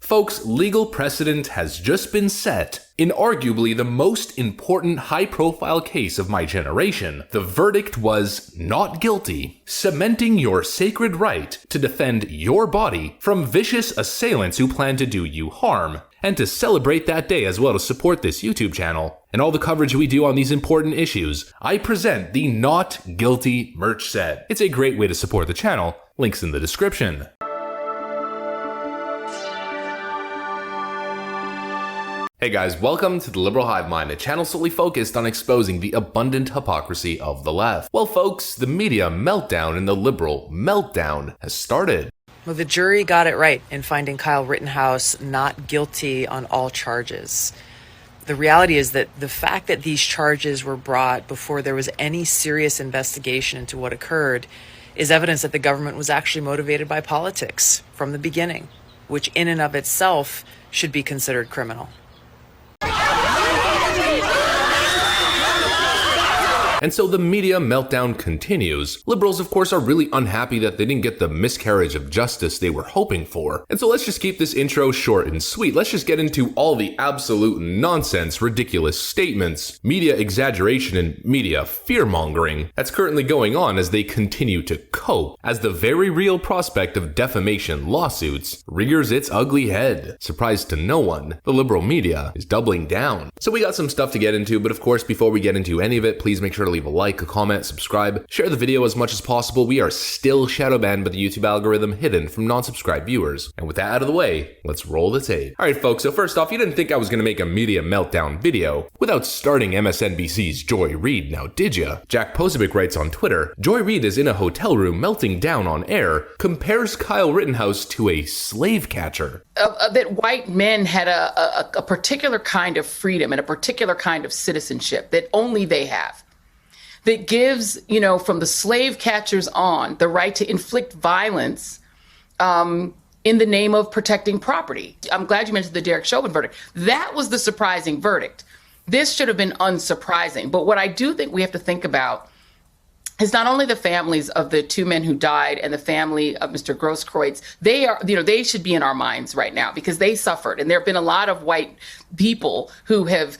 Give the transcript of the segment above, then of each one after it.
Folks, legal precedent has just been set. In arguably the most important high-profile case of my generation, the verdict was not guilty, cementing your sacred right to defend your body from vicious assailants who plan to do you harm. And to celebrate that day as well as support this YouTube channel and all the coverage we do on these important issues, I present the Not Guilty merch set. It's a great way to support the channel, links in the description. Hey guys, welcome to the Liberal Hive Mind, a channel solely focused on exposing the abundant hypocrisy of the left. Well folks, the media meltdown and the liberal meltdown has started. Well, the jury got it right in finding Kyle Rittenhouse not guilty on all charges. The reality is that the fact that these charges were brought before there was any serious investigation into what occurred is evidence that the government was actually motivated by politics from the beginning, which in and of itself should be considered criminal. And so the media meltdown continues. Liberals, of course, are really unhappy that they didn't get the miscarriage of justice they were hoping for. And so let's just keep this intro short and sweet. Let's just get into all the absolute nonsense, ridiculous statements, media exaggeration, and media fear-mongering that's currently going on as they continue to cope, as the very real prospect of defamation lawsuits rears its ugly head. Surprise to no one, the liberal media is doubling down. So we got some stuff to get into, but of course, before we get into any of it, please make sure to leave a like, a comment, subscribe, share the video as much as possible. We are still shadow banned by the YouTube algorithm, hidden from non-subscribed viewers. And with that out of the way, let's roll the tape. Alright folks, so first off, you didn't think I was gonna make a media meltdown video without starting MSNBC's Joy Reid, now did ya? Jack Posobiec writes on Twitter, Joy Reid is in a hotel room melting down on air, compares Kyle Rittenhouse to a slave catcher. That white men had a particular kind of freedom and a particular kind of citizenship that only they have. That gives, from the slave catchers on, the right to inflict violence in the name of protecting property. I'm glad you mentioned the Derek Chauvin verdict. That was the surprising verdict. This should have been unsurprising. But what I do think we have to think about is not only the families of the two men who died and the family of Mr. Grosskreutz. They should be in our minds right now because they suffered. And there have been a lot of white people who have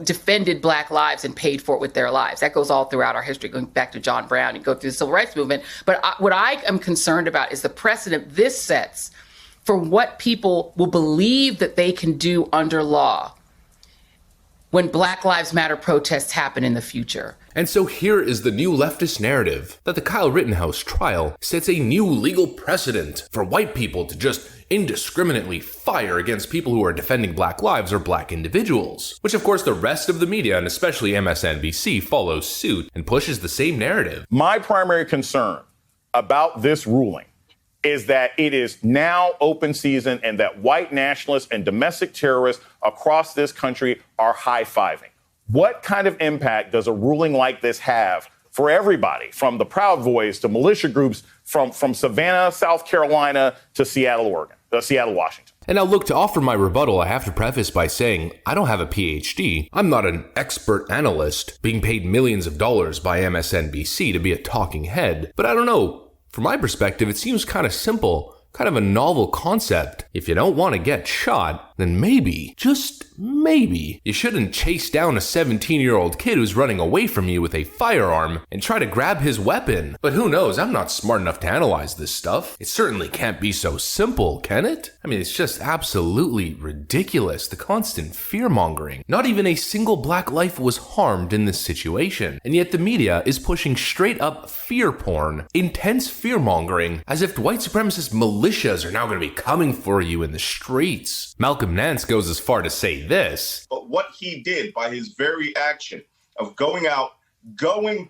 defended Black lives and paid for it with their lives. That goes all throughout our history, going back to John Brown. You go through the Civil Rights Movement. But what I am concerned about is the precedent this sets for what people will believe that they can do under law when Black Lives Matter protests happen in the future. And so here is the new leftist narrative that the Kyle Rittenhouse trial sets a new legal precedent for white people to just indiscriminately fire against people who are defending Black lives or Black individuals, which of course the rest of the media and especially MSNBC follows suit and pushes the same narrative. My primary concern about this ruling is that it is now open season and that white nationalists and domestic terrorists across this country are high-fiving. What kind of impact does a ruling like this have for everybody, from the Proud Boys to militia groups, from Savannah, South Carolina to Seattle, Washington? And now look, to offer my rebuttal, I have to preface by saying I don't have a PhD. I'm not an expert analyst being paid millions of dollars by MSNBC to be a talking head. But I don't know, from my perspective, it seems kind of simple, kind of a novel concept. If you don't want to get shot, then maybe, just maybe, you shouldn't chase down a 17-year-old kid who's running away from you with a firearm and try to grab his weapon. But who knows, I'm not smart enough to analyze this stuff. It certainly can't be so simple, can it? I mean, it's just absolutely ridiculous, the constant fear-mongering. Not even a single Black life was harmed in this situation, and yet the media is pushing straight-up fear porn, intense fear-mongering, as if white supremacist militias are now going to be coming for you in the streets. Malcolm Nance goes as far to say this. But what he did by his very action of going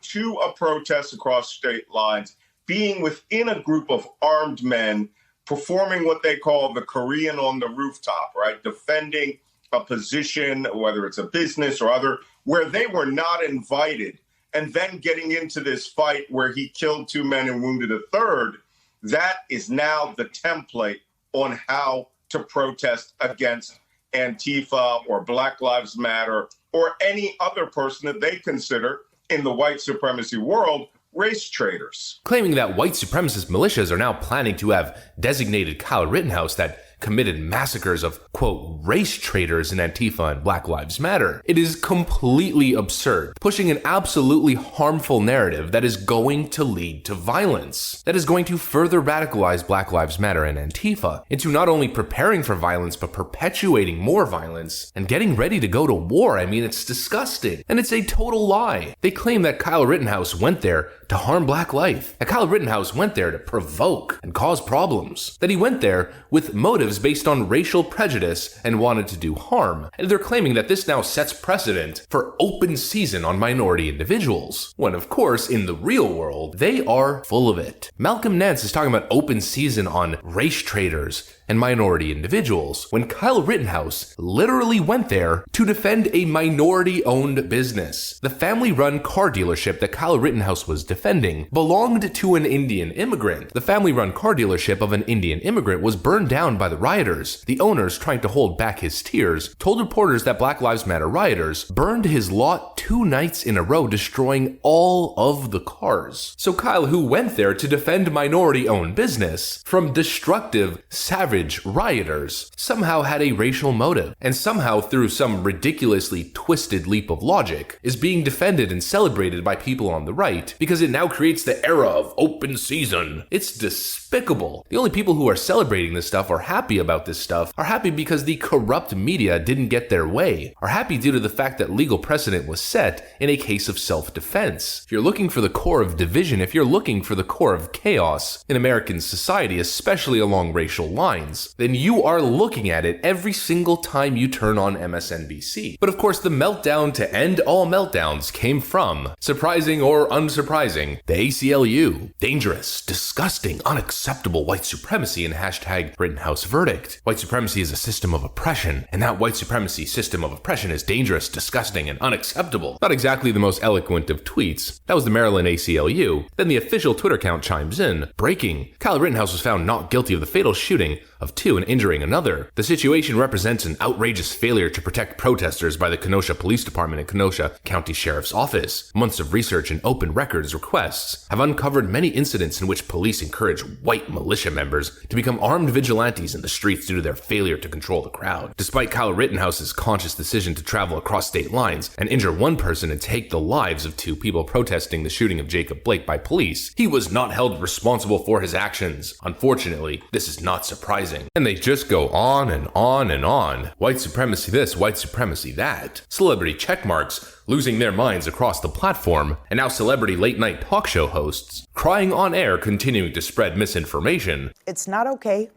to a protest across state lines, being within a group of armed men, performing what they call the Korean on the rooftop, right? Defending a position, whether it's a business or other, where they were not invited, and then getting into this fight where he killed two men and wounded a third. That is now the template on how to protest against Antifa or Black Lives Matter or any other person that they consider in the white supremacy world race traitors. Claiming that white supremacist militias are now planning to have designated Kyle Rittenhouse that committed massacres of, quote, race traitors in Antifa and Black Lives Matter. It is completely absurd, pushing an absolutely harmful narrative that is going to lead to violence, that is going to further radicalize Black Lives Matter and Antifa into not only preparing for violence, but perpetuating more violence and getting ready to go to war. I mean, it's disgusting. And it's a total lie. They claim that Kyle Rittenhouse went there to harm black life, that Kyle Rittenhouse went there to provoke and cause problems, that he went there with motives based on racial prejudice and wanted to do harm. And they're claiming that this now sets precedent for open season on minority individuals, when of course, in the real world, they are full of it. Malcolm Nance is talking about open season on race traitors and minority individuals, when Kyle Rittenhouse literally went there to defend a minority-owned business. The family-run car dealership that Kyle Rittenhouse was defending belonged to an Indian immigrant. The family-run car dealership of an Indian immigrant was burned down by the rioters. The owners, trying to hold back his tears, told reporters that Black Lives Matter rioters burned his lot 2 nights in a row, destroying all of the cars. So Kyle, who went there to defend minority-owned business from destructive, savage rioters, somehow had a racial motive, and somehow through some ridiculously twisted leap of logic is being defended and celebrated by people on the right because it now creates the era of open season. It's despicable. The only people who are celebrating this stuff or happy about this stuff are happy because the corrupt media didn't get their way, are happy due to the fact that legal precedent was set in a case of self-defense. If you're looking for the core of division, if you're looking for the core of chaos in American society, especially along racial lines, then you are looking at it every single time you turn on MSNBC. But of course, the meltdown to end all meltdowns came from, surprising or unsurprising, the ACLU. Dangerous, disgusting, unacceptable white supremacy and hashtag Rittenhouse verdict. White supremacy is a system of oppression, and that white supremacy system of oppression is dangerous, disgusting, and unacceptable. Not exactly the most eloquent of tweets. That was the Maryland ACLU. Then the official Twitter account chimes in. Breaking. Kyle Rittenhouse was found not guilty of the fatal shooting of 2 and injuring another. The situation represents an outrageous failure to protect protesters by the Kenosha Police Department and Kenosha County Sheriff's Office. Months of research and open records requests have uncovered many incidents in which police encourage white militia members to become armed vigilantes in the streets due to their failure to control the crowd. Despite Kyle Rittenhouse's conscious decision to travel across state lines and injure 1 person and take the lives of 2 people protesting the shooting of Jacob Blake by police, he was not held responsible for his actions. Unfortunately, this is not surprising. And they just go on and on and on. White supremacy this, white supremacy that. Celebrity checkmarks losing their minds across the platform, and now celebrity late-night talk show hosts crying on air, continuing to spread misinformation. It's not okay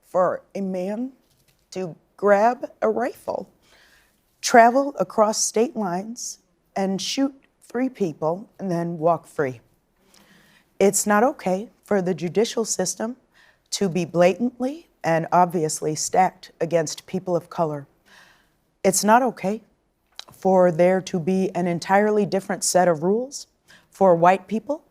for a man to grab a rifle, travel across state lines, and shoot 3 people and then walk free. It's not okay for the judicial system to be blatantly and obviously stacked against people of color. It's not okay for there to be an entirely different set of rules for white people.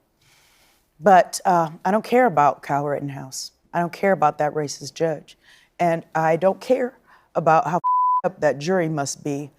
But I don't care about Kyle Rittenhouse. I don't care about that racist judge. And I don't care about how up that jury must be.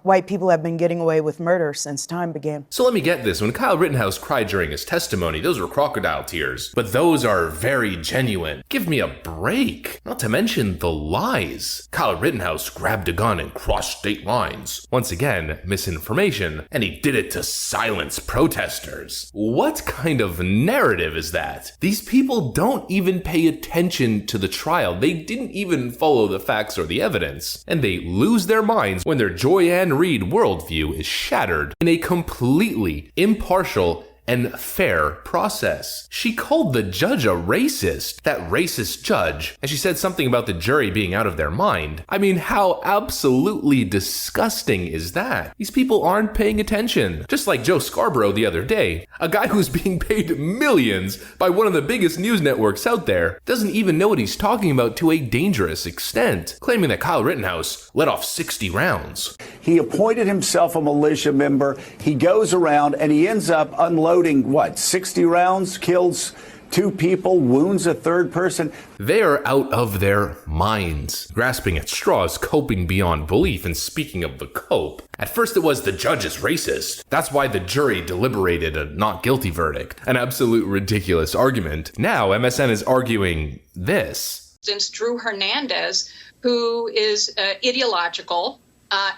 White people have been getting away with murder since time began. So let me get this. When Kyle Rittenhouse cried during his testimony, those were crocodile tears. But those are very genuine. Give me a break. Not to mention the lies. Kyle Rittenhouse grabbed a gun and crossed state lines. Once again, misinformation. And he did it to silence protesters. What kind of narrative is that? These people don't even pay attention to the trial. They didn't even follow the facts or the evidence. And they lose their minds when their Joyanne Reid worldview is shattered in a completely impartial and fair process. She called the judge a racist, that racist judge, and she said something about the jury being out of their mind. I mean, how absolutely disgusting is that? These people aren't paying attention. Just like Joe Scarborough the other day, a guy who's being paid millions by one of the biggest news networks out there, doesn't even know what he's talking about to a dangerous extent, claiming that Kyle Rittenhouse let off 60 rounds. He appointed himself a militia member. He goes around and he ends up unloading, 60 rounds, kills 2 people, wounds a 3rd person. They are out of their minds, grasping at straws, coping beyond belief. And speaking of the cope, at first it was the judge is racist. That's why the jury deliberated a not guilty verdict. An absolute ridiculous argument. Now MSN is arguing this. instance, Drew Hernandez, who is ideological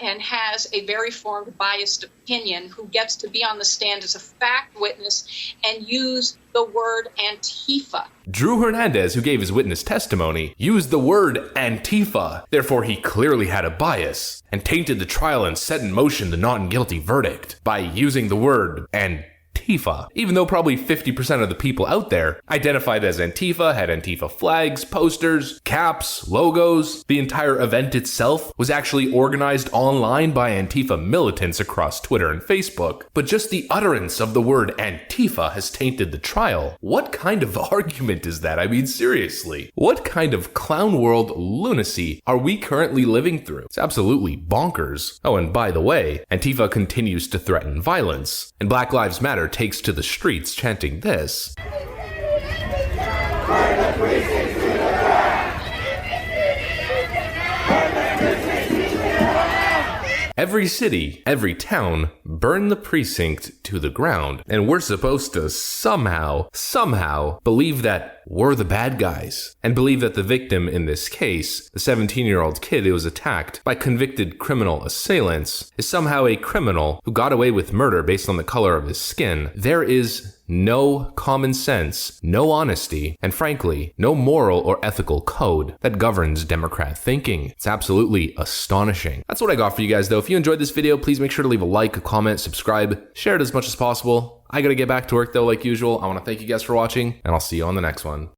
and has a very formed, biased opinion, who gets to be on the stand as a fact witness and use the word Antifa. Drew Hernandez, who gave his witness testimony, used the word Antifa. Therefore, he clearly had a bias and tainted the trial and set in motion the not guilty verdict by using the word Antifa. Even though probably 50% of the people out there identified as Antifa had Antifa flags, posters, caps, logos. The entire event itself was actually organized online by Antifa militants across Twitter and Facebook. But just the utterance of the word Antifa has tainted the trial. What kind of argument is that? I mean, seriously. What kind of clown world lunacy are we currently living through? It's absolutely bonkers. Oh, and by the way, Antifa continues to threaten violence, and Black Lives Matter takes to the streets chanting this. Every city, every town, burn the precinct to the ground. And we're supposed to somehow believe that we're the bad guys. And believe that the victim in this case, the 17-year-old kid who was attacked by convicted criminal assailants, is somehow a criminal who got away with murder based on the color of his skin. There is no common sense, no honesty, and frankly, no moral or ethical code that governs Democrat thinking. It's absolutely astonishing. That's what I got for you guys though. If you enjoyed this video, please make sure to leave a like, a comment, subscribe, share it as much as possible. I gotta get back to work though like usual. I want to thank you guys for watching, and I'll see you on the next one.